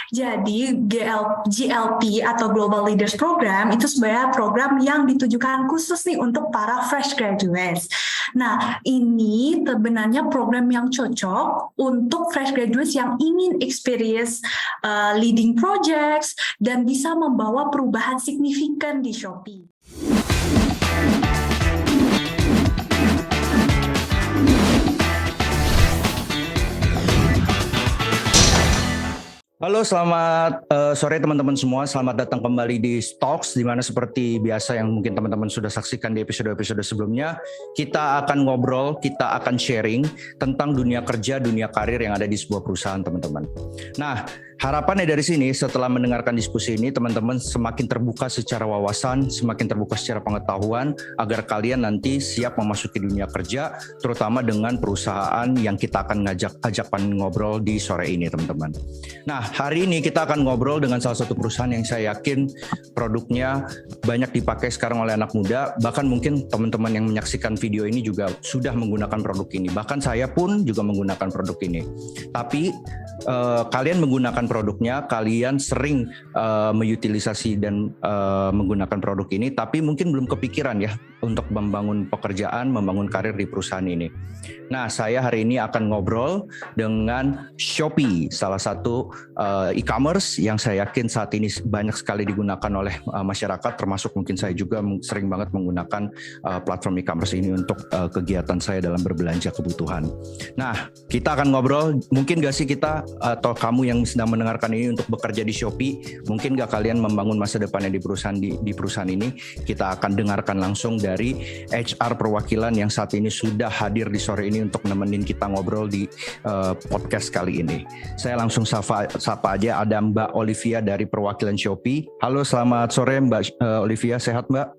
Jadi GLP atau Global Leaders Program itu sebenarnya program yang ditujukan khusus nih untuk para fresh graduates. Nah, ini sebenarnya program yang cocok untuk fresh graduates yang ingin experience leading projects dan bisa membawa perubahan signifikan di Shopee. Halo, selamat sore teman-teman semua. Selamat datang kembali di Talks, di mana seperti biasa yang mungkin teman-teman sudah saksikan di episode-episode sebelumnya, kita akan ngobrol, kita akan sharing tentang dunia kerja, dunia karir yang ada di sebuah perusahaan, teman-teman. Nah, harapannya dari sini, setelah mendengarkan diskusi ini, teman-teman semakin terbuka secara wawasan, semakin terbuka secara pengetahuan, agar kalian nanti siap memasuki dunia kerja, terutama dengan perusahaan yang kita akan ajakkan ngobrol di sore ini, teman-teman. Nah, hari ini kita akan ngobrol dengan salah satu perusahaan yang saya yakin produknya banyak dipakai sekarang oleh anak muda, bahkan mungkin teman-teman yang menyaksikan video ini juga sudah menggunakan produk ini, bahkan saya pun juga menggunakan produk ini. Tapi kalian menggunakan produknya, kalian sering mengutilisasi dan menggunakan produk ini, tapi mungkin belum kepikiran ya untuk membangun pekerjaan, membangun karir di perusahaan ini. Nah, saya hari ini akan ngobrol dengan Shopee, salah satu e-commerce yang saya yakin saat ini banyak sekali digunakan oleh masyarakat, termasuk mungkin saya juga sering banget menggunakan platform e-commerce ini untuk kegiatan saya dalam berbelanja kebutuhan. Nah, kita akan ngobrol, mungkin gak sih kita atau kamu yang sedang mendengarkan ini untuk bekerja di Shopee, mungkin gak kalian membangun masa depannya di perusahaan ini? Kita akan dengarkan langsung dari HR perwakilan yang saat ini sudah hadir di sore ini untuk nemenin kita ngobrol di podcast kali ini. Saya langsung sapa aja, ada Mbak Olivia dari perwakilan Shopee. Halo, selamat sore Mbak Olivia, sehat Mbak?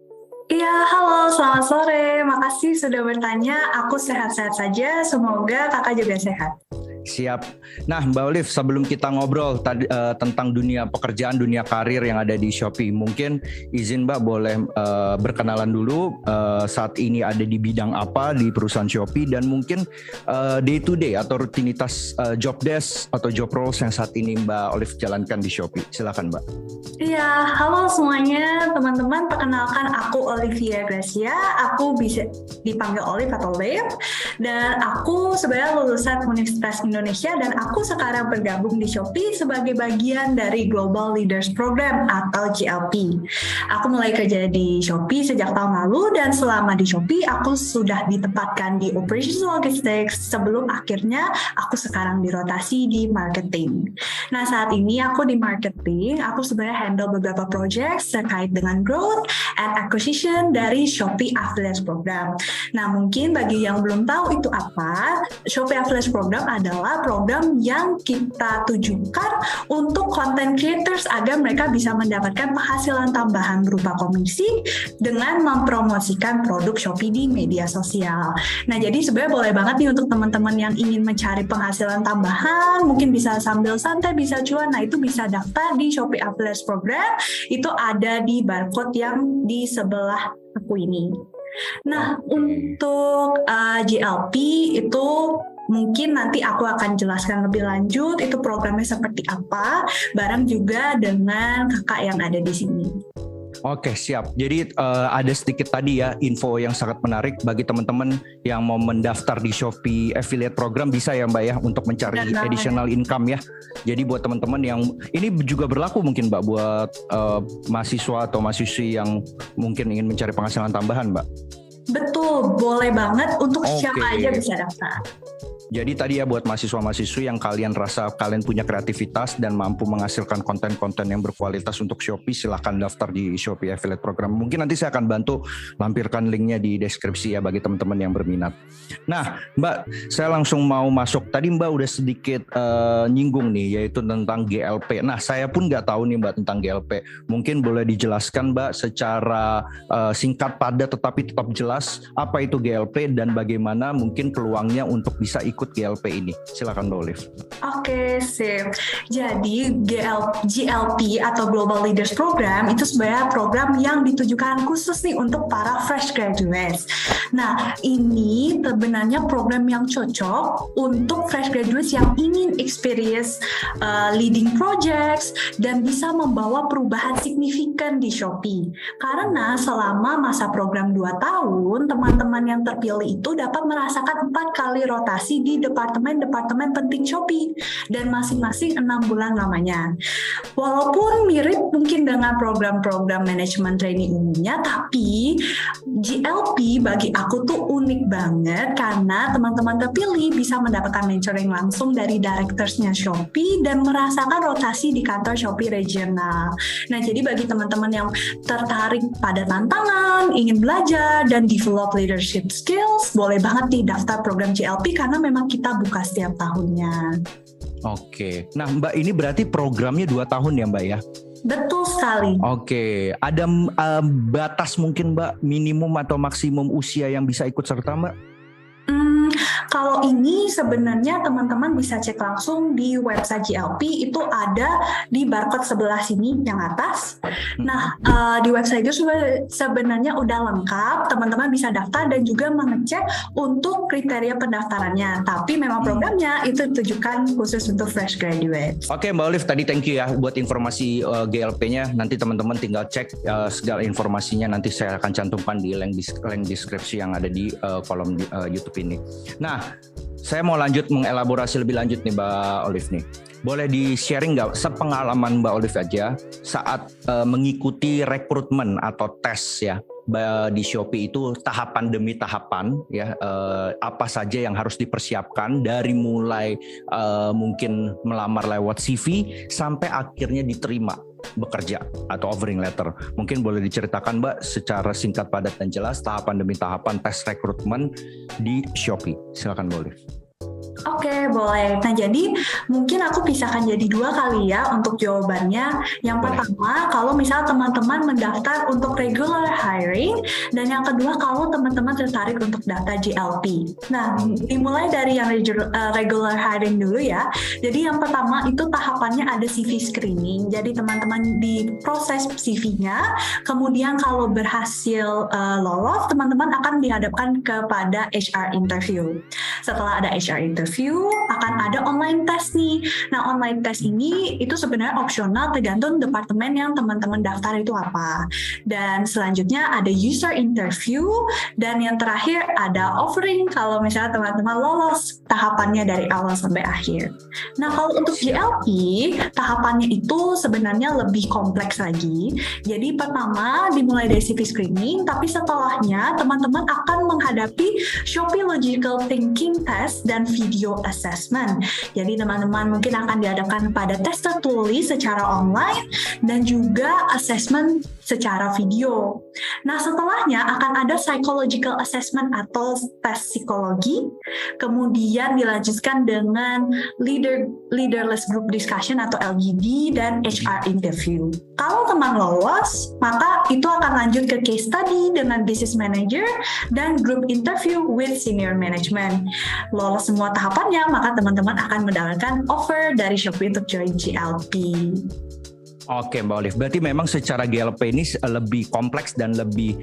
Iya, halo, selamat sore. Makasih sudah bertanya. Aku sehat-sehat saja. Semoga kakak juga sehat. Siap. Nah, Mbak Olive, sebelum kita ngobrol tentang dunia pekerjaan, dunia karir yang ada di Shopee, mungkin izin Mbak boleh berkenalan dulu saat ini ada di bidang apa di perusahaan Shopee, dan mungkin day to day atau rutinitas job desk atau job roles yang saat ini Mbak Olive jalankan di Shopee. Silakan Mbak. Iya, halo semuanya teman-teman. Perkenalkan, aku Olivia Gracia. Aku bisa dipanggil Olive atau Liv. Dan aku sebenarnya lulusan Universitas Indonesia dan aku sekarang bergabung di Shopee sebagai bagian dari Global Leaders Program atau GLP. Aku mulai kerja di Shopee sejak tahun lalu dan selama di Shopee aku sudah ditempatkan di Operations Logistics sebelum akhirnya aku sekarang dirotasi di marketing. Nah, saat ini aku di marketing, aku sebenarnya handle beberapa project terkait dengan growth and acquisition dari Shopee Affiliate Program. Nah, mungkin bagi yang belum tahu itu apa, Shopee Affiliate Program adalah program yang kita tujukan untuk content creators agar mereka bisa mendapatkan penghasilan tambahan berupa komisi dengan mempromosikan produk Shopee di media sosial. Nah, jadi sebenarnya boleh banget nih untuk teman-teman yang ingin mencari penghasilan tambahan, mungkin bisa sambil santai, bisa cuan. Nah, itu bisa daftar di Shopee Affiliate Program. Itu ada di barcode yang di sebelah aku ini. Nah, untuk GLP itu mungkin nanti aku akan jelaskan lebih lanjut itu programnya seperti apa, bareng juga dengan kakak yang ada di sini. Oke, siap. Jadi ada sedikit tadi ya info yang sangat menarik bagi teman-teman yang mau mendaftar di Shopee Affiliate Program, bisa ya Mbak ya untuk mencari additional income ya. Jadi buat teman-teman yang ini juga berlaku mungkin Mbak buat mahasiswa atau mahasiswi yang mungkin ingin mencari penghasilan tambahan Mbak. Betul, boleh banget untuk siapa aja bisa daftar. Jadi tadi ya buat mahasiswa-mahasiswi yang kalian rasa kalian punya kreativitas dan mampu menghasilkan konten-konten yang berkualitas untuk Shopee, silahkan daftar di Shopee Affiliate Program. Mungkin nanti saya akan bantu lampirkan linknya di deskripsi ya bagi teman-teman yang berminat. Nah Mbak, saya langsung mau masuk. Tadi Mbak udah sedikit nyinggung nih, yaitu tentang GLP. Nah saya pun nggak tahu nih Mbak tentang GLP. Mungkin boleh dijelaskan Mbak secara singkat, padat, tetapi tetap jelas apa itu GLP dan bagaimana mungkin peluangnya untuk bisa ikut ikut GLP ini? Silakan Mbak Olive. Oke, sip. Jadi GLP atau Global Leaders Program itu sebenarnya program yang ditujukan khusus nih untuk para fresh graduates. Nah, ini sebenarnya program yang cocok untuk fresh graduates yang ingin experience leading projects dan bisa membawa perubahan signifikan di Shopee. Karena selama masa program 2 tahun, teman-teman yang terpilih itu dapat merasakan 4 kali rotasi di departemen-departemen penting Shopee dan masing-masing 6 bulan lamanya. Walaupun mirip mungkin dengan program-program manajemen training umumnya, tapi GLP bagi aku tuh unik banget karena teman-teman terpilih bisa mendapatkan mentoring langsung dari directorsnya Shopee dan merasakan rotasi di kantor Shopee regional. Nah, jadi bagi teman-teman yang tertarik pada tantangan, ingin belajar dan develop leadership skills, boleh banget nih daftar program GLP karena memang kita buka setiap tahunnya. Oke, nah Mbak ini berarti programnya 2 tahun ya Mbak ya? Betul sekali. Oke, ada batas mungkin Mbak minimum atau maksimum usia yang bisa ikut serta Mbak? Kalau ini sebenarnya teman-teman bisa cek langsung di website GLP, itu ada di barcode sebelah sini yang atas. Nah, di website itu sebenarnya udah lengkap, teman-teman bisa daftar dan juga mengecek untuk kriteria pendaftarannya. Tapi memang programnya itu ditujukan khusus untuk fresh graduates. Oke Mbak Olive, tadi thank you ya buat informasi GLP-nya. Nanti teman-teman tinggal cek segala informasinya, nanti saya akan cantumkan di link deskripsi yang ada di kolom YouTube ini. Nah, saya mau lanjut mengelaborasi lebih lanjut nih Mbak Olive nih. Boleh di-sharing nggak sepengalaman Mbak Olive aja saat mengikuti rekrutmen atau tes ya di Shopee itu tahapan demi tahapan ya, apa saja yang harus dipersiapkan dari mulai mungkin melamar lewat CV sampai akhirnya diterima bekerja atau offering letter. Mungkin boleh diceritakan Mbak secara singkat, padat dan jelas tahapan demi tahapan tes rekrutmen di Shopee. Silakan Mbak Olive. Oke, boleh. Nah, jadi mungkin aku pisahkan jadi 2 kali ya untuk jawabannya. Yang pertama, kalau misal teman-teman mendaftar untuk regular hiring, dan yang kedua, kalau teman-teman tertarik untuk daftar GLP. Nah, dimulai dari yang regular hiring dulu ya. Jadi yang pertama itu tahapannya ada CV screening. Jadi teman-teman diproses CV-nya, kemudian kalau berhasil lolos, teman-teman akan dihadapkan kepada HR interview. Setelah ada HR interview, akan ada online test nih. Nah, online test ini itu sebenarnya opsional tergantung departemen yang teman-teman daftar itu apa. Dan selanjutnya ada user interview, dan yang terakhir ada offering kalau misalnya teman-teman lolos tahapannya dari awal sampai akhir. Nah, kalau untuk GLP, tahapannya itu sebenarnya lebih kompleks lagi. Jadi pertama dimulai dari CV screening, tapi setelahnya teman-teman akan menghadapi Shopee Logical Thinking Test dan video assessment. Jadi teman-teman mungkin akan diadakan pada tes tertulis secara online dan juga assessment secara video. Nah, setelahnya akan ada psychological assessment atau tes psikologi, kemudian dilanjutkan dengan leaderless group discussion atau LGD dan HR interview. Kalau teman lolos, maka itu akan lanjut ke case study dengan business manager dan group interview with senior management. Lolos semua tahapannya, maka teman-teman akan mendapatkan offer dari Shopee untuk join GLP. Oke Mbak Olive, berarti memang secara GLP ini lebih kompleks dan lebih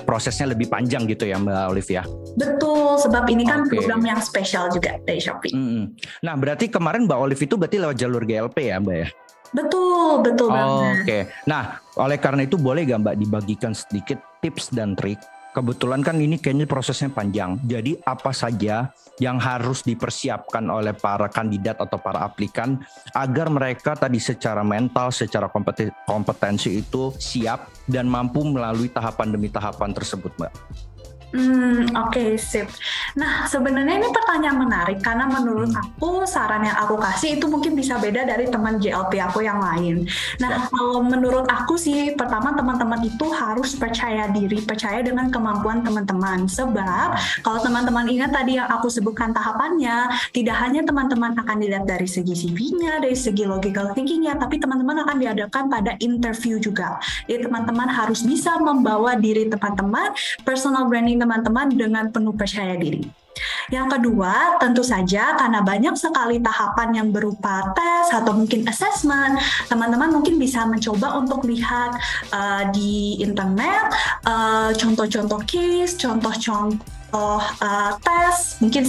prosesnya lebih panjang gitu ya Mbak Olive ya? Betul, sebab ini kan program yang spesial juga dari Shopee. Nah, berarti kemarin Mbak Olive itu berarti lewat jalur GLP ya Mbak ya? Betul banget. Oke, nah oleh karena itu boleh gak Mbak dibagikan sedikit tips dan trik? Kebetulan kan ini kayaknya prosesnya panjang. Jadi apa saja yang harus dipersiapkan oleh para kandidat atau para aplikan agar mereka tadi secara mental, secara kompetensi itu siap dan mampu melalui tahapan demi tahapan tersebut, Mbak? Oke, sip. Nah, sebenarnya ini pertanyaan menarik karena menurut aku saran yang aku kasih itu mungkin bisa beda dari teman GLP aku yang lain. Nah, kalau menurut aku sih pertama teman-teman itu harus percaya diri, percaya dengan kemampuan teman-teman. Sebab kalau teman-teman ingat tadi yang aku sebutkan tahapannya, tidak hanya teman-teman akan dilihat dari segi CV-nya, dari segi logical thinking-nya, tapi teman-teman akan dihadapkan pada interview juga. Jadi teman-teman harus bisa membawa diri teman-teman, personal branding teman-teman dengan penuh percaya diri. Yang kedua, tentu saja karena banyak sekali tahapan yang berupa tes atau mungkin assessment, teman-teman mungkin bisa mencoba untuk lihat di internet contoh-contoh case, contoh-contoh tes, mungkin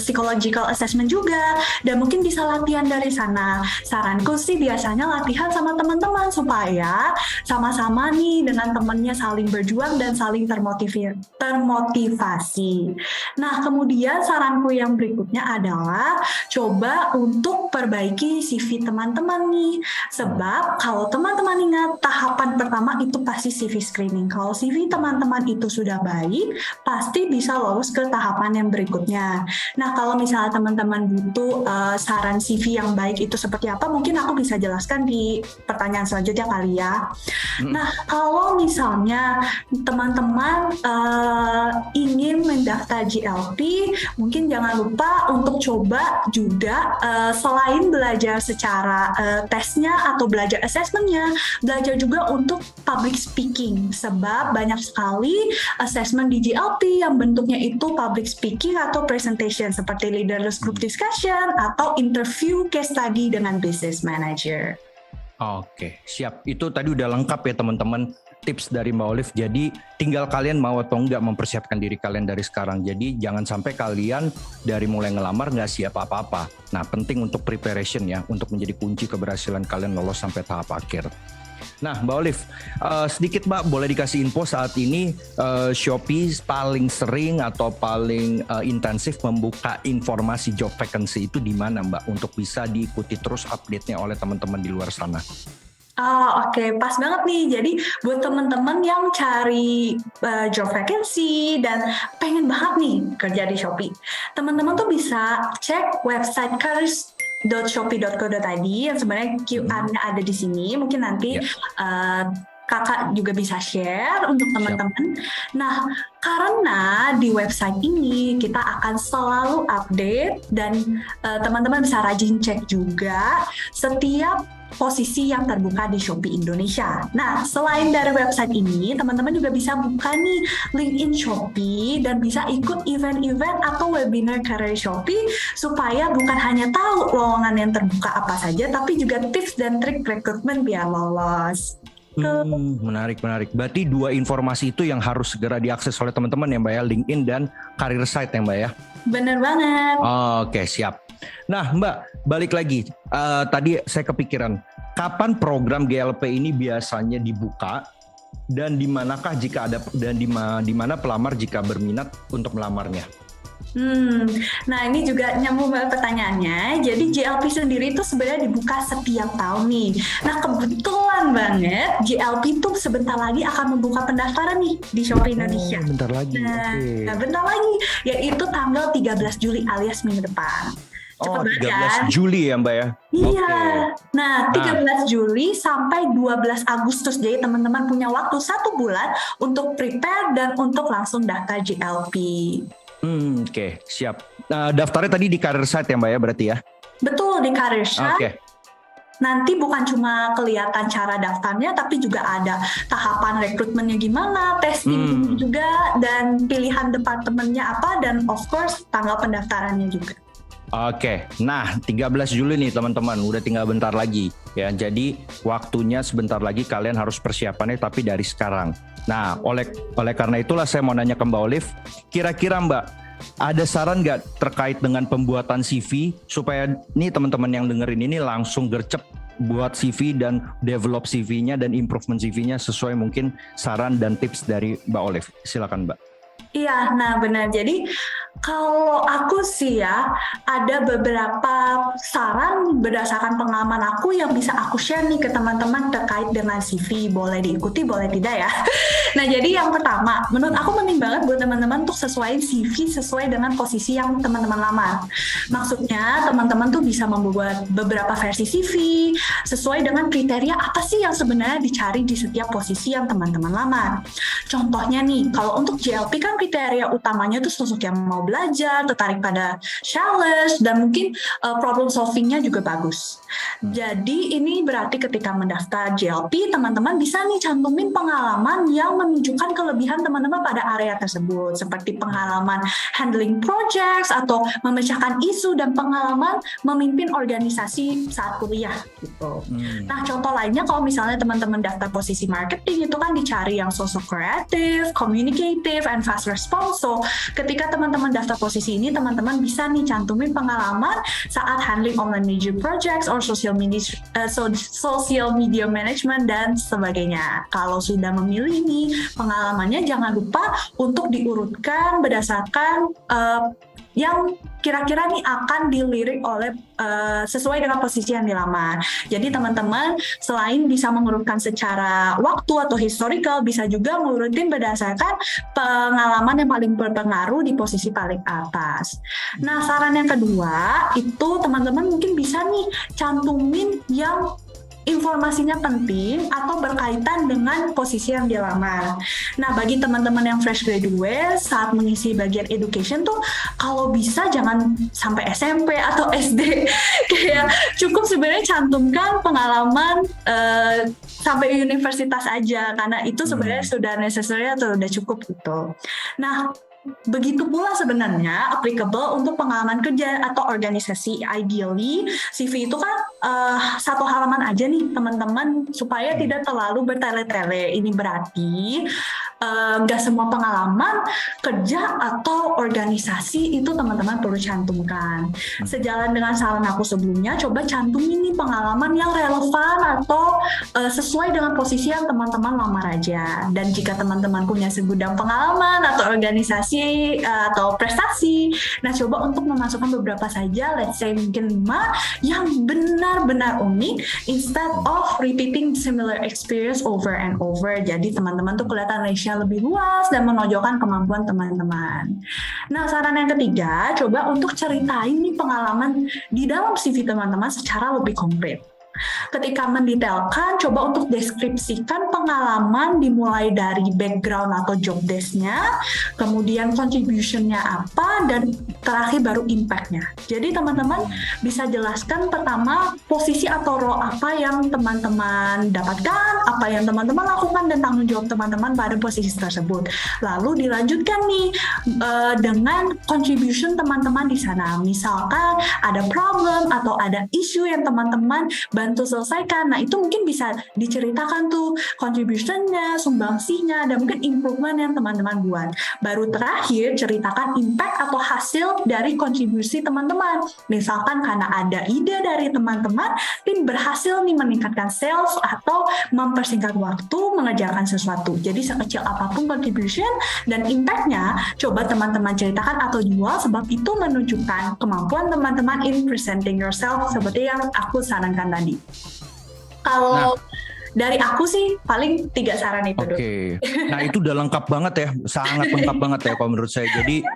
psychological assessment juga, dan mungkin bisa latihan dari sana. Saranku sih biasanya latihan sama teman-teman supaya sama-sama nih dengan temannya saling berjuang dan saling termotivasi. Nah, kemudian saranku yang berikutnya adalah coba untuk perbaiki CV teman-teman nih. Sebab kalau teman-teman ingat, tahapan pertama itu pasti CV screening. Kalau CV teman-teman itu sudah baik, pasti bisa lolos ke tahapan yang berikutnya. Nah, kalau misalnya teman-teman butuh saran CV yang baik itu seperti apa, mungkin aku bisa jelaskan di pertanyaan selanjutnya kali ya. Nah, kalau misalnya teman-teman ingin mendaftar GLP, mungkin jangan lupa untuk coba juga selain belajar secara tesnya atau belajar assessmentnya, belajar juga untuk public speaking. Sebab banyak sekali assessment di GLP yang bentuknya itu public speaking atau presentation seperti leaderless group discussion atau interview case study dengan business manager. Oke, siap. Itu tadi udah lengkap ya teman-teman, tips dari Mbak Olive. Jadi tinggal kalian mau atau enggak mempersiapkan diri kalian dari sekarang. Jadi jangan sampai kalian dari mulai ngelamar nggak siap apa-apa. Nah, penting untuk preparation ya, untuk menjadi kunci keberhasilan kalian lolos sampai tahap akhir. Nah, Mbak Olive, sedikit Mbak boleh dikasih info saat ini Shopee paling sering atau paling intensif membuka informasi job vacancy itu di mana Mbak untuk bisa diikuti terus update-nya oleh teman-teman di luar sana? Oke, pas banget nih. Jadi buat teman-teman yang cari job vacancy dan pengen banget nih kerja di Shopee, teman-teman tuh bisa cek website careers.shopee.co.id yang sebenarnya QR-nya ada di sini. Mungkin nanti kakak juga bisa share untuk teman-teman. Nah, karena di website ini kita akan selalu update dan teman-teman bisa rajin cek juga setiap posisi yang terbuka di Shopee Indonesia. Nah, selain dari website ini, teman-teman juga bisa buka nih LinkedIn Shopee dan bisa ikut event-event atau webinar karir Shopee supaya bukan hanya tahu lowongan yang terbuka apa saja, tapi juga tips dan trik rekrutmen biar lolos. Menarik. Berarti dua informasi itu yang harus segera diakses oleh teman-teman ya Mbak ya, LinkedIn dan career site ya Mbak ya? Bener banget. Oke, siap. Nah Mbak, balik lagi. Tadi saya kepikiran, kapan program GLP ini biasanya dibuka dan di manakah jika ada, dan di mana pelamar jika berminat untuk melamarnya? Nah ini juga nyambung banget pertanyaannya. Jadi GLP sendiri itu sebenarnya dibuka setiap tahun nih. Nah kebetulan banget GLP itu sebentar lagi akan membuka pendaftaran nih di Shopee Indonesia. Bentar lagi. Nah, bentar lagi, yaitu tanggal 13 Juli alias minggu depan. Cepet 13 kan? Juli ya Mbak ya? Iya. Nah, 13 Juli sampai 12 Agustus. Jadi teman-teman punya waktu 1 bulan untuk prepare dan untuk langsung daftar GLP. Oke, siap. Daftarnya tadi di career site ya Mbak ya berarti ya? Betul, di career site. Oke. Nanti bukan cuma kelihatan cara daftarnya, tapi juga ada tahapan rekrutmennya gimana, tes ini juga, dan pilihan departemennya apa, dan of course tanggal pendaftarannya juga. Oke, nah 13 Juli nih teman-teman, udah tinggal bentar lagi ya. Jadi waktunya sebentar lagi, kalian harus persiapannya tapi dari sekarang. Nah, oleh karena itulah saya mau nanya ke Mbak Olive, kira-kira Mbak ada saran nggak terkait dengan pembuatan CV supaya nih teman-teman yang dengerin ini langsung gercep buat CV dan develop CV-nya dan improvement CV-nya sesuai mungkin saran dan tips dari Mbak Olive. Silakan Mbak. Iya, nah benar. Jadi kalau aku sih ya, ada beberapa saran berdasarkan pengalaman aku yang bisa aku share nih ke teman-teman terkait dengan CV. Boleh diikuti, boleh tidak ya. Nah jadi yang pertama, menurut aku penting banget buat teman-teman untuk sesuaiin CV sesuai dengan posisi yang teman-teman lamar. Maksudnya teman-teman tuh bisa membuat beberapa versi CV sesuai dengan kriteria apa sih yang sebenarnya dicari di setiap posisi yang teman-teman lamar. Contohnya nih, kalau untuk GLP kan kriteria utamanya tuh sosok yang mau mau belajar, tertarik pada challenge, dan mungkin problem solving-nya juga bagus. Jadi ini berarti ketika mendaftar JLP, teman-teman bisa nih cantumin pengalaman yang menunjukkan kelebihan teman-teman pada area tersebut, seperti pengalaman handling projects atau memecahkan isu dan pengalaman memimpin organisasi saat kuliah gitu. Nah, contoh lainnya kalau misalnya teman-teman daftar posisi marketing itu kan dicari yang sosok kreatif, communicative, and fast response. So, ketika teman-teman daftar posisi ini, teman-teman bisa nih cantumin pengalaman saat handling online media projects or social media management dan sebagainya. Kalau sudah memilih nih pengalamannya, jangan lupa untuk diurutkan berdasarkan yang kira-kira nih akan dilirik oleh sesuai dengan posisi yang dilamar. Jadi teman-teman selain bisa mengurutkan secara waktu atau historical, bisa juga mengurutin berdasarkan pengalaman yang paling berpengaruh di posisi paling atas. Nah, saran yang kedua itu teman-teman mungkin bisa nih cantumin yang informasinya penting atau berkaitan dengan posisi yang dilamar. Nah, bagi teman-teman yang fresh graduate saat mengisi bagian education tuh kalau bisa jangan sampai SMP atau SD. Kayak cukup sebenarnya cantumkan pengalaman sampai universitas aja, karena itu sebenarnya sudah necessary atau sudah cukup gitu. Nah, begitu pula sebenarnya applicable untuk pengalaman kerja atau organisasi. Ideally, CV itu kan satu halaman aja nih teman-teman, supaya tidak terlalu bertele-tele. Ini berarti nggak semua pengalaman kerja atau organisasi itu teman-teman perlu cantumkan. Sejalan dengan saran aku sebelumnya, coba cantumin nih pengalaman yang relevan atau sesuai dengan posisi yang teman-teman lamar aja. Dan jika teman-teman punya segudang pengalaman atau organisasi atau prestasi, nah coba untuk memasukkan beberapa saja, let's say mungkin 5 yang benar-benar unik instead of repeating similar experience over and over. Jadi teman-teman tuh kelihatan range-nya lebih luas dan menonjolkan kemampuan teman-teman. Nah, saran yang ketiga, coba untuk ceritain nih pengalaman di dalam CV teman-teman secara lebih konkret. Ketika mendetailkan, coba untuk deskripsikan pengalaman dimulai dari background atau job desk-nya, kemudian contribution-nya apa, dan terakhir baru impact-nya. Jadi teman-teman bisa jelaskan pertama posisi atau role apa yang teman-teman dapatkan, apa yang teman-teman lakukan, dan tanggung jawab teman-teman pada posisi tersebut. Lalu dilanjutkan nih dengan contribution teman-teman di sana. Misalkan ada problem atau ada isu yang teman-teman bantu selesaikan. Nah, itu mungkin bisa diceritakan tuh contribution-nya, sumbangsinya, dan mungkin improvement yang teman-teman buat. Baru terakhir, ceritakan impact atau hasil dari kontribusi teman-teman. Misalkan karena ada ide dari teman-teman, tim berhasil nih meningkatkan sales atau mempersingkat waktu mengerjakan sesuatu. Jadi sekecil apapun contribution dan impact-nya, coba teman-teman ceritakan atau jual, sebab itu menunjukkan kemampuan teman-teman in presenting yourself seperti yang aku sarankan tadi. Kalau dari aku sih paling 3 saran itu dulu. Nah, itu udah lengkap banget ya, sangat lengkap banget ya kalau menurut saya. Jadi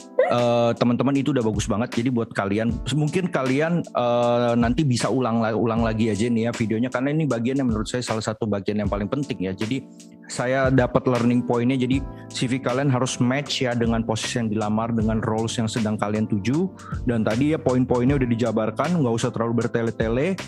teman-teman itu udah bagus banget. Jadi buat kalian, mungkin kalian nanti bisa ulang lagi aja nih ya videonya, karena ini bagian yang menurut saya salah satu bagian yang paling penting ya. Jadi saya dapat learning point-nya, jadi CV kalian harus match ya dengan posisi yang dilamar, dengan roles yang sedang kalian tuju. Dan tadi ya poin-poinnya udah dijabarkan, nggak usah terlalu bertele-tele.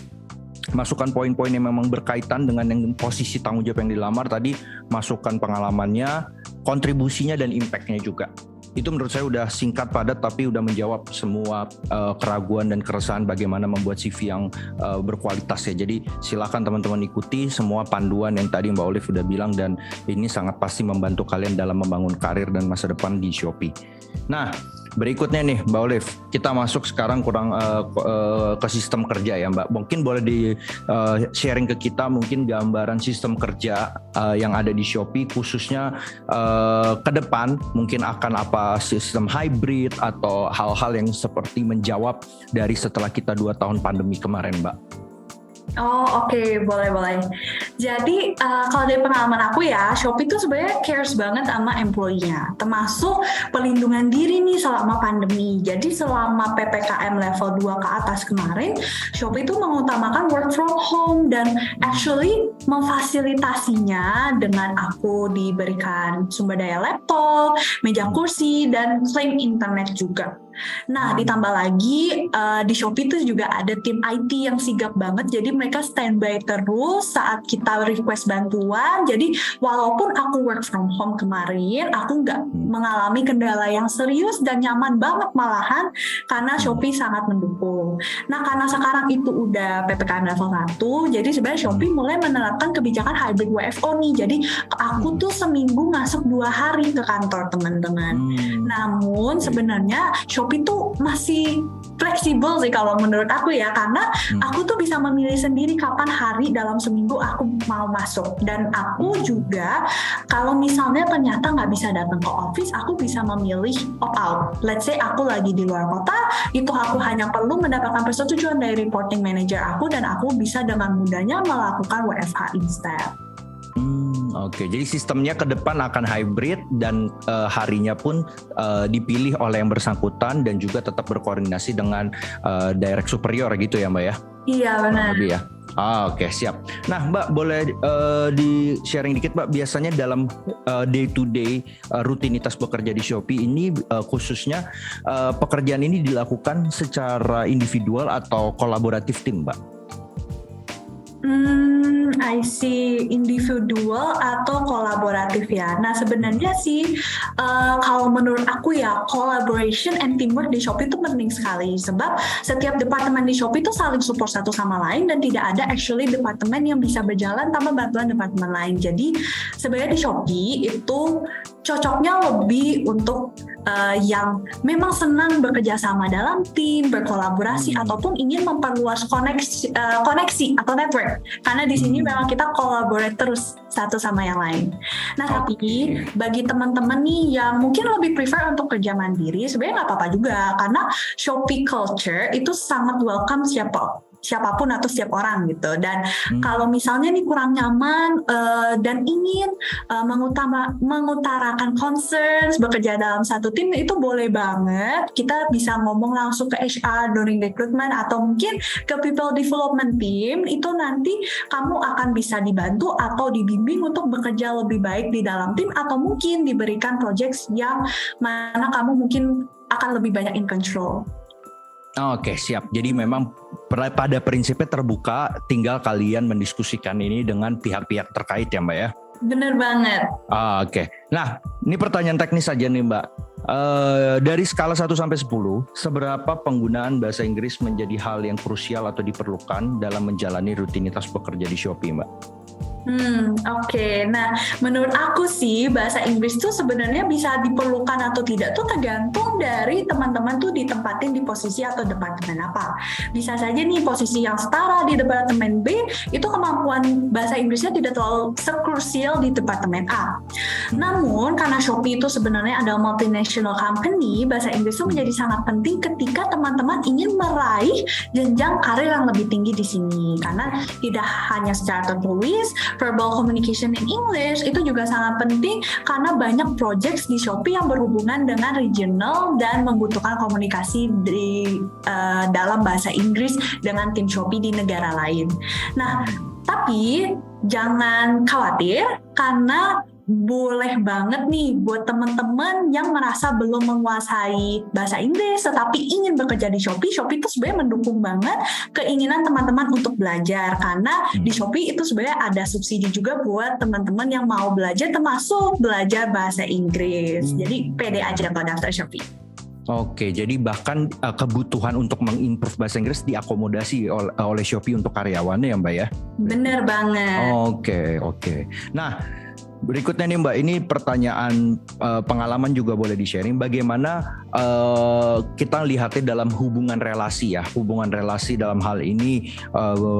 Masukkan poin-poin yang memang berkaitan dengan yang posisi tanggung jawab yang dilamar tadi, masukkan pengalamannya, kontribusinya, dan impact-nya juga. Itu menurut saya udah singkat padat tapi udah menjawab semua keraguan dan keresahan bagaimana membuat CV yang berkualitas ya. Jadi silakan teman-teman ikuti semua panduan yang tadi Mbak Olive udah bilang, dan ini sangat pasti membantu kalian dalam membangun karir dan masa depan di Shopee. Nah, berikutnya nih Mbak Olive, kita masuk sekarang ke sistem kerja ya Mbak. Mungkin boleh di sharing ke kita mungkin gambaran sistem kerja yang ada di Shopee, khususnya ke depan mungkin akan apa, sistem hybrid atau hal-hal yang seperti menjawab dari setelah kita 2 tahun pandemi kemarin Mbak. Oh oke, boleh. Jadi kalau dari pengalaman aku ya, Shopee tuh sebenarnya cares banget sama employee-nya, termasuk pelindungan diri nih selama pandemi. Jadi selama PPKM level 2 ke atas kemarin, Shopee tuh mengutamakan work from home dan actually memfasilitasinya dengan aku diberikan sumber daya laptop, meja kursi, dan klaim internet juga. Nah, ditambah lagi di Shopee itu juga ada tim IT yang sigap banget, jadi mereka standby terus saat kita request bantuan. Jadi walaupun aku work from home kemarin, aku nggak mengalami kendala yang serius dan nyaman banget malahan karena Shopee sangat mendukung. Nah, karena sekarang itu udah PPKM level 1, jadi sebenarnya Shopee mulai menerapkan kebijakan hybrid WFO nih. Jadi aku tuh seminggu masuk 2 hari ke kantor teman-teman. Namun sebenarnya Shopee tuh masih fleksibel sih kalau menurut aku ya, karena aku tuh bisa memilih sendiri kapan hari dalam seminggu aku mau masuk. Dan aku juga kalau misalnya ternyata nggak bisa datang ke office, aku bisa memilih opt out. Let's say aku lagi di luar kota, itu aku hanya perlu mendapatkan persetujuan dari reporting manager aku dan aku bisa dengan mudahnya melakukan WFH instead. Oke, jadi sistemnya ke depan akan hybrid dan harinya pun dipilih oleh yang bersangkutan dan juga tetap berkoordinasi dengan direct superior gitu ya Mbak ya? Iya benar. Lebih ya. Oke, siap. Nah Mbak, boleh di sharing dikit Mbak, biasanya dalam day to day rutinitas bekerja di Shopee ini khususnya pekerjaan ini dilakukan secara individual atau kolaboratif tim Mbak? I see, individual atau kolaboratif ya. Nah sebenarnya sih kalau menurut aku ya collaboration and teamwork di Shopee itu penting sekali, sebab setiap departemen di Shopee itu saling support satu sama lain dan tidak ada actually departemen yang bisa berjalan tanpa bantuan departemen lain. Jadi sebenarnya di Shopee itu cocoknya lebih untuk yang memang senang bekerja sama dalam tim, berkolaborasi ataupun ingin memperluas koneksi atau network. Karena di sini memang kita collaborate terus satu sama yang lain. Nah, tapi bagi teman-teman nih yang mungkin lebih prefer untuk kerja mandiri, sebenarnya nggak apa-apa juga karena Shopee culture itu sangat welcome siapapun atau setiap orang gitu. Dan kalau misalnya nih kurang nyaman dan ingin mengutarakan concerns bekerja dalam satu tim, itu boleh banget. Kita bisa ngomong langsung ke HR during recruitment atau mungkin ke people development team. Itu nanti kamu akan bisa dibantu atau dibimbing untuk bekerja lebih baik di dalam tim atau mungkin diberikan projects yang mana kamu mungkin akan lebih banyak in control. Oke, siap. Jadi memang pada prinsipnya terbuka, tinggal kalian mendiskusikan ini dengan pihak-pihak terkait ya Mbak ya? Bener banget. Oke. Nah, ini pertanyaan teknis saja nih Mbak. Dari skala 1 sampai 10, seberapa penggunaan bahasa Inggris menjadi hal yang krusial atau diperlukan dalam menjalani rutinitas bekerja di Shopee Mbak? Oke. Nah, menurut aku sih bahasa Inggris tuh sebenarnya bisa diperlukan atau tidak tuh tergantung dari teman-teman tuh ditempatin di posisi atau departemen apa. Bisa saja nih posisi yang setara di departemen B, itu kemampuan bahasa Inggrisnya tidak terlalu sekrusial di departemen A. Namun, karena Shopee itu sebenarnya adalah multinational company, bahasa Inggris itu menjadi sangat penting ketika teman-teman ingin meraih jenjang karir yang lebih tinggi di sini. Karena tidak hanya secara tertulis, verbal communication in English itu juga sangat penting karena banyak projects di Shopee yang berhubungan dengan regional dan membutuhkan komunikasi di dalam bahasa Inggris dengan tim Shopee di negara lain. Nah, tapi jangan khawatir karena boleh banget nih buat teman-teman yang merasa belum menguasai bahasa Inggris tetapi ingin bekerja di Shopee. Shopee itu sebenarnya mendukung banget keinginan teman-teman untuk belajar karena di Shopee itu sebenarnya ada subsidi juga buat teman-teman yang mau belajar termasuk belajar bahasa Inggris. Jadi pede aja kalau daftar Shopee. Oke, jadi bahkan kebutuhan untuk mengimprove bahasa Inggris diakomodasi oleh Shopee untuk karyawannya ya Mbak ya? Bener banget. Oke. Nah, berikutnya nih Mbak, ini pertanyaan pengalaman juga boleh di-sharing. Bagaimana kita lihatnya dalam hubungan relasi ya. Hubungan relasi dalam hal ini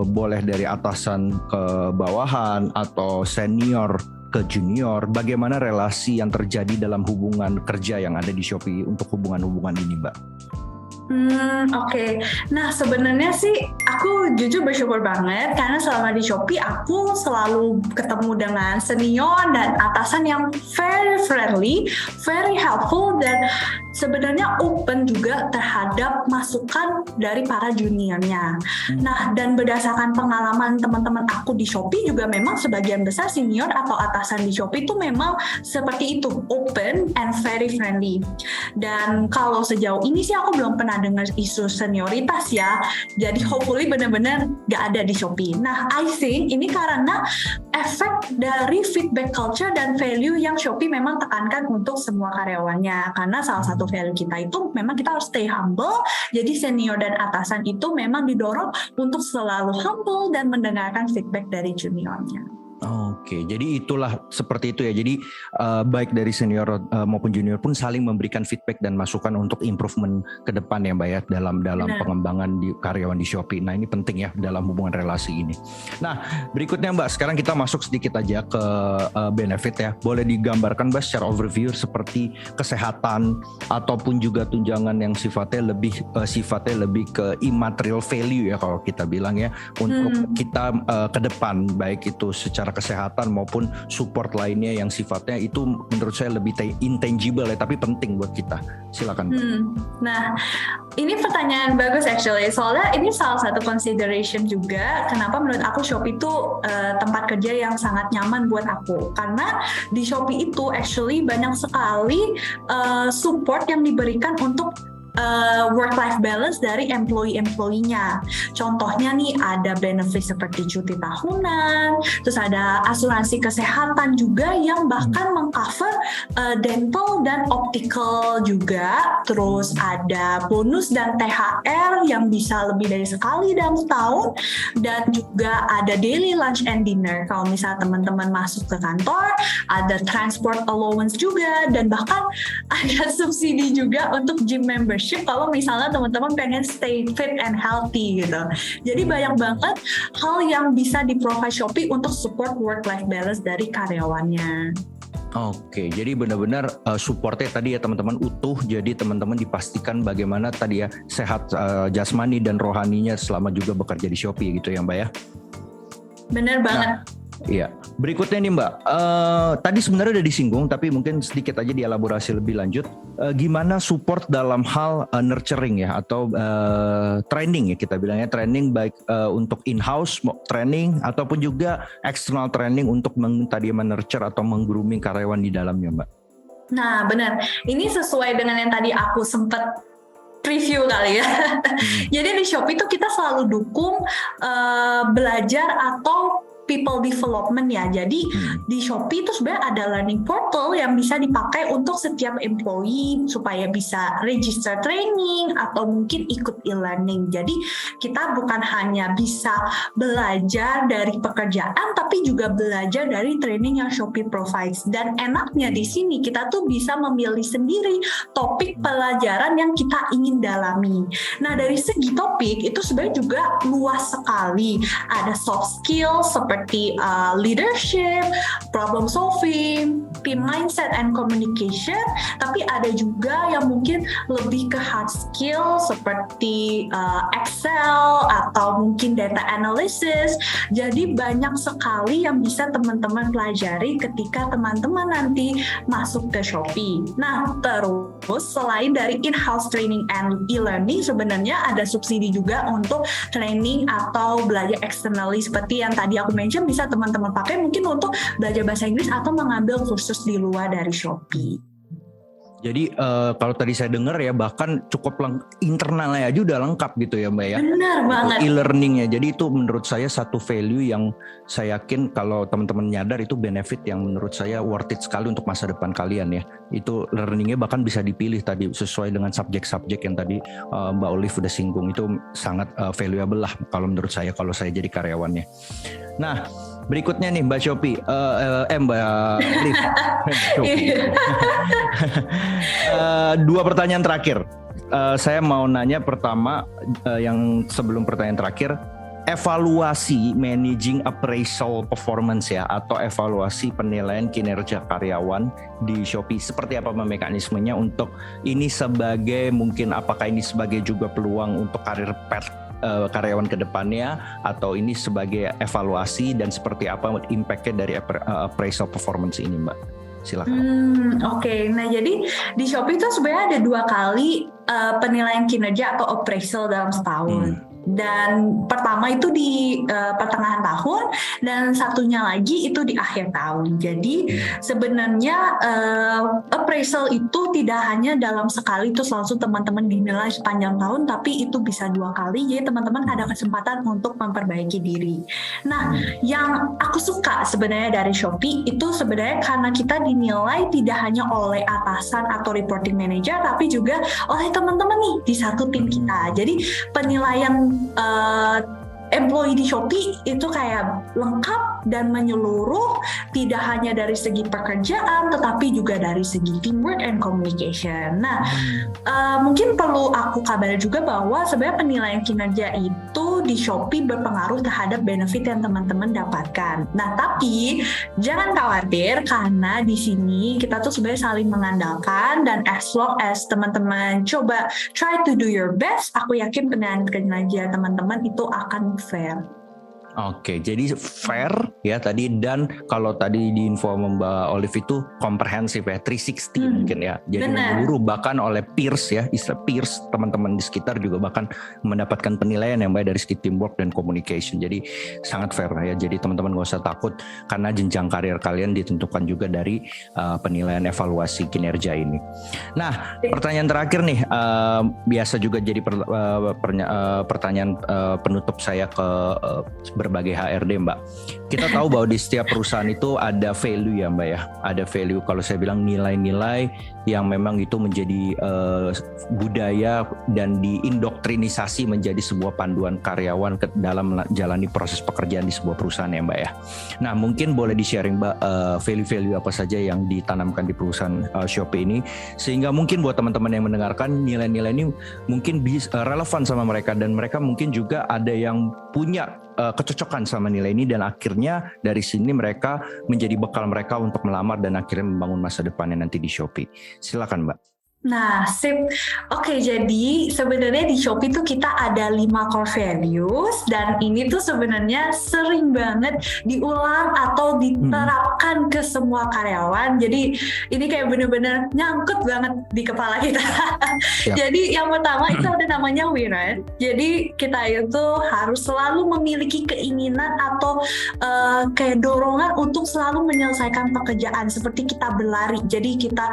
boleh dari atasan ke bawahan atau senior ke junior. Bagaimana relasi yang terjadi dalam hubungan kerja yang ada di Shopee untuk hubungan-hubungan ini Mbak? Oke. Nah, sebenarnya sih aku jujur bersyukur banget karena selama di Shopee aku selalu ketemu dengan senior dan atasan yang very friendly, very helpful, dan sebenarnya open juga terhadap masukan dari para juniornya. Nah, dan berdasarkan pengalaman teman-teman aku di Shopee juga memang sebagian besar senior atau atasan di Shopee itu memang seperti itu, open and very friendly. Dan kalau sejauh ini sih aku belum pernah dengar isu senioritas ya. Jadi hopefully benar-benar nggak ada di Shopee. Nah, I think ini karena efek dari feedback culture dan value yang Shopee memang tekankan untuk semua karyawannya. Karena salah satu value kita itu memang kita harus stay humble. Jadi senior dan atasan itu memang didorong untuk selalu humble dan mendengarkan feedback dari juniornya. Oke, jadi itulah seperti itu ya. Jadi baik dari senior maupun junior pun saling memberikan feedback dan masukan untuk improvement ke depan ya Mbak ya dalam pengembangan di karyawan di Shopee. Nah ini penting ya dalam hubungan relasi ini. Nah berikutnya Mbak, sekarang kita masuk sedikit aja ke benefit ya. Boleh digambarkan Mbak secara overview seperti kesehatan ataupun juga tunjangan yang sifatnya lebih ke immaterial value ya kalau kita bilang ya untuk kita ke depan, baik itu secara kesehatan maupun support lainnya yang sifatnya itu menurut saya lebih intangible ya, tapi penting buat kita. Silakan. Nah, ini pertanyaan bagus actually. Soalnya ini salah satu consideration juga kenapa menurut aku Shopee itu tempat kerja yang sangat nyaman buat aku. Karena di Shopee itu actually banyak sekali support yang diberikan untuk work-life balance dari employee-employee-nya. Contohnya nih ada benefit seperti cuti tahunan, terus ada asuransi kesehatan juga yang bahkan mengcover dental dan optical juga. Terus ada bonus dan THR yang bisa lebih dari sekali dalam setahun, dan juga ada daily lunch and dinner kalau misalnya teman-teman masuk ke kantor, ada transport allowance juga, dan bahkan ada subsidi juga untuk gym membership kalau misalnya teman-teman pengen stay fit and healthy gitu. Jadi banyak banget hal yang bisa di-provide Shopee untuk support work-life balance dari karyawannya. Oke, jadi benar-benar supportnya tadi ya teman-teman utuh. Jadi teman-teman dipastikan bagaimana tadi ya sehat jasmani dan rohaninya selama juga bekerja di Shopee gitu ya Mbak ya. Bener banget. Iya. Berikutnya nih Mbak, tadi sebenarnya udah disinggung tapi mungkin sedikit aja dielaborasi lebih lanjut. Gimana support dalam hal nurturing ya atau training ya kita bilangnya training baik untuk in-house training ataupun juga external training untuk tadi nurture atau meng-grooming karyawan di dalamnya Mbak. Nah benar, ini sesuai dengan yang tadi aku sempat preview kali ya. Jadi di Shopee itu kita selalu dukung belajar atau people development ya. Jadi di Shopee itu sebenarnya ada learning portal yang bisa dipakai untuk setiap employee supaya bisa register training atau mungkin ikut e-learning. Jadi kita bukan hanya bisa belajar dari pekerjaan tapi juga belajar dari training yang Shopee provides. Dan enaknya di sini kita tuh bisa memilih sendiri topik pelajaran yang kita ingin dalami. Nah, dari segi topik itu sebenarnya juga luas sekali. Ada soft skill seperti leadership, problem solving, team mindset and communication, tapi ada juga yang mungkin lebih ke hard skill seperti Excel atau mungkin data analysis. Jadi banyak sekali yang bisa teman-teman pelajari ketika teman-teman nanti masuk ke Shopee. Nah, terus selain dari in-house training and e-learning, sebenarnya ada subsidi juga untuk training atau belajar externally seperti yang tadi aku mention, bisa teman-teman pakai mungkin untuk belajar bahasa Inggris atau mengambil kursus di luar dari Shopee. Jadi kalau tadi saya dengar ya bahkan cukup internalnya aja udah lengkap gitu ya Mbak ya. Benar banget. E-learningnya. Jadi itu menurut saya satu value yang saya yakin kalau teman-teman nyadar itu benefit yang menurut saya worth it sekali untuk masa depan kalian ya. Itu learningnya bahkan bisa dipilih tadi sesuai dengan subjek-subjek yang tadi Mbak Olive udah singgung. Itu sangat valuable lah kalau menurut saya kalau saya jadi karyawannya. Nah berikutnya nih Mbak Shopee, Mbak Olive. Dua pertanyaan terakhir. Saya mau nanya pertama yang sebelum pertanyaan terakhir, evaluasi managing appraisal performance ya, atau evaluasi penilaian kinerja karyawan di Shopee. Seperti apa mekanismenya untuk ini, sebagai mungkin apakah ini sebagai juga peluang untuk karir karyawan ke depannya, atau ini sebagai evaluasi, dan seperti apa impact-nya dari appraisal performance ini, Mbak? Silakan. Oke. Nah, jadi di Shopee itu sebenarnya ada 2 kali penilaian kinerja atau appraisal dalam setahun. Dan pertama itu di pertengahan tahun, dan satunya lagi itu di akhir tahun. Jadi sebenarnya appraisal itu tidak hanya dalam sekali terus langsung teman-teman dinilai sepanjang tahun, tapi itu bisa 2 kali. Jadi teman-teman ada kesempatan untuk memperbaiki diri. Nah, yang aku suka sebenarnya dari Shopee itu sebenarnya karena kita dinilai tidak hanya oleh atasan atau reporting manager, tapi juga oleh teman-teman nih di satu tim kita. Jadi penilaian employee di Shopee itu kayak lengkap dan menyeluruh, tidak hanya dari segi pekerjaan tetapi juga dari segi teamwork and communication. Nah, mungkin perlu aku kabari juga bahwa sebenarnya penilaian kinerja itu di Shopee berpengaruh terhadap benefit yang teman-teman dapatkan. Nah, tapi jangan khawatir karena di sini kita tuh sebenarnya saling mengandalkan, dan as long as teman-teman coba try to do your best, aku yakin penilaian kinerja teman-teman itu akan fair. Oke, jadi fair ya tadi, dan kalau tadi di info Mbak Olive itu komprehensif ya, 360 mungkin ya. Jadi menyeluruh, bahkan oleh peers ya, istilah peers, teman-teman di sekitar juga bahkan mendapatkan penilaian yang baik dari segi teamwork dan communication. Jadi sangat fair ya. Jadi teman-teman gak usah takut karena jenjang karir kalian ditentukan juga dari penilaian evaluasi kinerja ini. Nah, pertanyaan terakhir nih, biasa juga jadi pertanyaan penutup saya ke berbagai HRD, Mbak. Kita tahu bahwa di setiap perusahaan itu ada value ya, Mbak ya. Ada value, kalau saya bilang nilai-nilai yang memang itu menjadi budaya dan diindoktrinisasi menjadi sebuah panduan karyawan dalam menjalani proses pekerjaan di sebuah perusahaan ya, Mbak ya. Nah, mungkin boleh di-sharing, Mbak, value-value apa saja yang ditanamkan di perusahaan Shopee ini, sehingga mungkin buat teman-teman yang mendengarkan, nilai-nilai ini mungkin relevan sama mereka, dan mereka mungkin juga ada yang punya kecocokan sama nilai ini, dan akhirnya dari sini mereka menjadi bekal mereka untuk melamar dan akhirnya membangun masa depannya nanti di Shopee. Silakan, Mbak. Nah, sip. Oke, jadi sebenarnya di Shopee tuh kita ada 5 core values, dan ini tuh sebenarnya sering banget diulang atau diterapkan ke semua karyawan. Jadi ini kayak bener-bener nyangkut banget di kepala kita. Jadi yang pertama itu ada namanya we run. Jadi kita itu harus selalu memiliki keinginan atau kayak dorongan untuk selalu menyelesaikan pekerjaan, seperti kita berlari. Jadi kita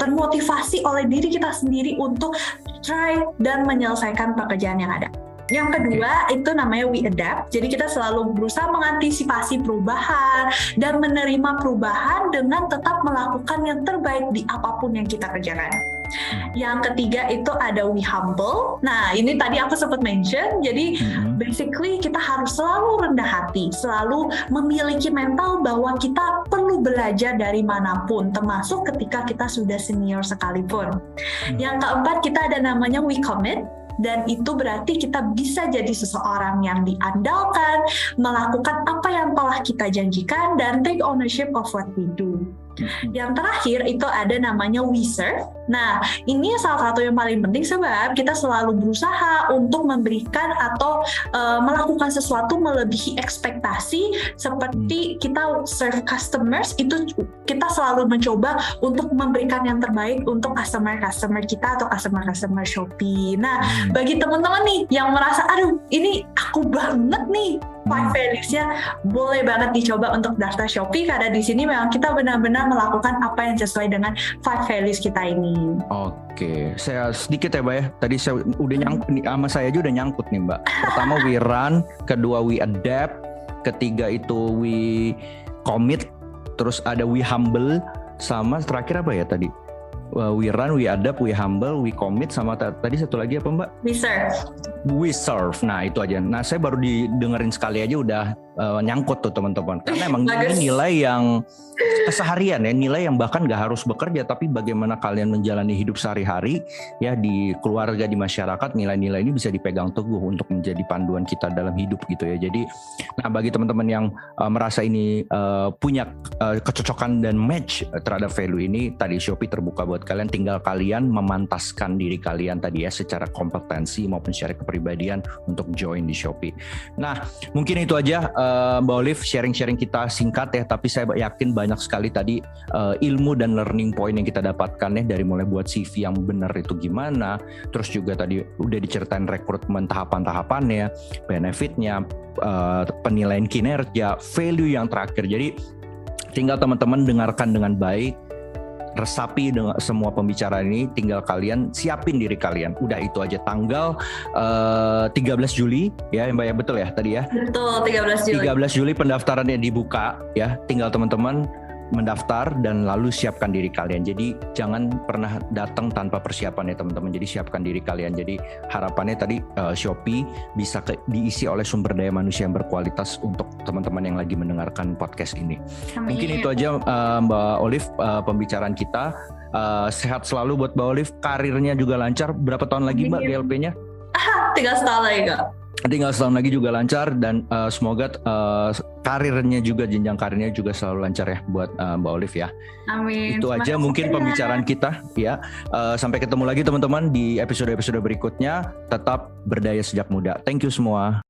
termotivasi oleh diri kita sendiri untuk try dan menyelesaikan pekerjaan yang ada. Yang kedua itu namanya we adapt. Jadi kita selalu berusaha mengantisipasi perubahan dan menerima perubahan dengan tetap melakukan yang terbaik di apapun yang kita kerjakan. Yang ketiga itu ada we humble. Nah, ini tadi aku sempat mention. Jadi basically kita harus selalu rendah hati, selalu memiliki mental bahwa kita perlu belajar dari manapun, termasuk ketika kita sudah senior sekalipun. Yang keempat kita ada namanya we commit. Dan itu berarti kita bisa jadi seseorang yang diandalkan, melakukan apa yang telah kita janjikan, dan take ownership of what we do. Yang terakhir itu ada namanya we serve. Nah, ini salah satu yang paling penting sebab kita selalu berusaha untuk memberikan atau melakukan sesuatu melebihi ekspektasi, seperti kita serve customers, itu kita selalu mencoba untuk memberikan yang terbaik untuk customer kita atau customer Shopee. Nah, bagi teman-teman nih yang merasa aduh ini aku banget nih 5 values-nya, boleh banget dicoba untuk daftar Shopee, karena di sini memang kita benar-benar melakukan apa yang sesuai dengan 5 values kita ini. Oke, saya sedikit ya, Mbak ya. Tadi saya udah nyangkut nih, sama saya aja udah nyangkut nih, Mbak. Pertama we run, kedua we adapt, ketiga itu we commit, terus ada we humble, sama terakhir apa ya tadi? We run, we adapt, we humble, we commit, sama tadi satu lagi apa, Mbak? We serve. we serve. Nah itu aja. Nah saya baru didengerin sekali aja udah nyangkut tuh teman-teman. Karena emang ini nilai yang keseharian ya, nilai yang bahkan gak harus bekerja, tapi bagaimana kalian menjalani hidup sehari-hari ya di keluarga, di masyarakat, nilai-nilai ini bisa dipegang teguh untuk menjadi panduan kita dalam hidup gitu ya. Jadi, nah bagi teman-teman yang merasa ini punya kecocokan dan match terhadap value ini, tadi Shopee terbuka buat kalian, tinggal kalian memantaskan diri kalian tadi ya secara kompetensi maupun secara kepribadian untuk join di Shopee. Nah, mungkin itu aja Mbak Olive, sharing-sharing kita singkat ya, tapi saya yakin banyak sekali tadi ilmu dan learning point yang kita dapatkan ya, dari mulai buat CV yang benar itu gimana, terus juga tadi udah diceritain rekrutmen tahapan-tahapannya, benefitnya, penilaian kinerja, value yang terakhir. Jadi tinggal teman-teman dengarkan dengan baik, resapi dengan semua pembicaraan ini, tinggal kalian siapin diri kalian. Udah itu aja, tanggal 13 Juli ya Mbak ya, betul ya tadi ya? Betul, 13 Juli. 13 Juli pendaftarannya dibuka ya, tinggal teman-teman mendaftar dan lalu siapkan diri kalian. Jadi jangan pernah datang tanpa persiapan ya teman-teman. Jadi siapkan diri kalian. Jadi harapannya tadi Shopee bisa diisi oleh sumber daya manusia yang berkualitas untuk teman-teman yang lagi mendengarkan podcast ini. Amin. Mungkin itu aja Mbak Olive pembicaraan kita. Sehat selalu buat Mbak Olive, karirnya juga lancar. Berapa tahun lagi Mbak GLP-nya? 3 tahun lagi Kak. Tinggal setahun lagi juga lancar, dan semoga karirnya juga, jenjang karirnya juga selalu lancar ya buat Mbak Olive ya. Amin. Itu aja mungkin pembicaraan kita ya. Sampai ketemu lagi teman-teman di episode-episode berikutnya. Tetap berdaya sejak muda. Thank you semua.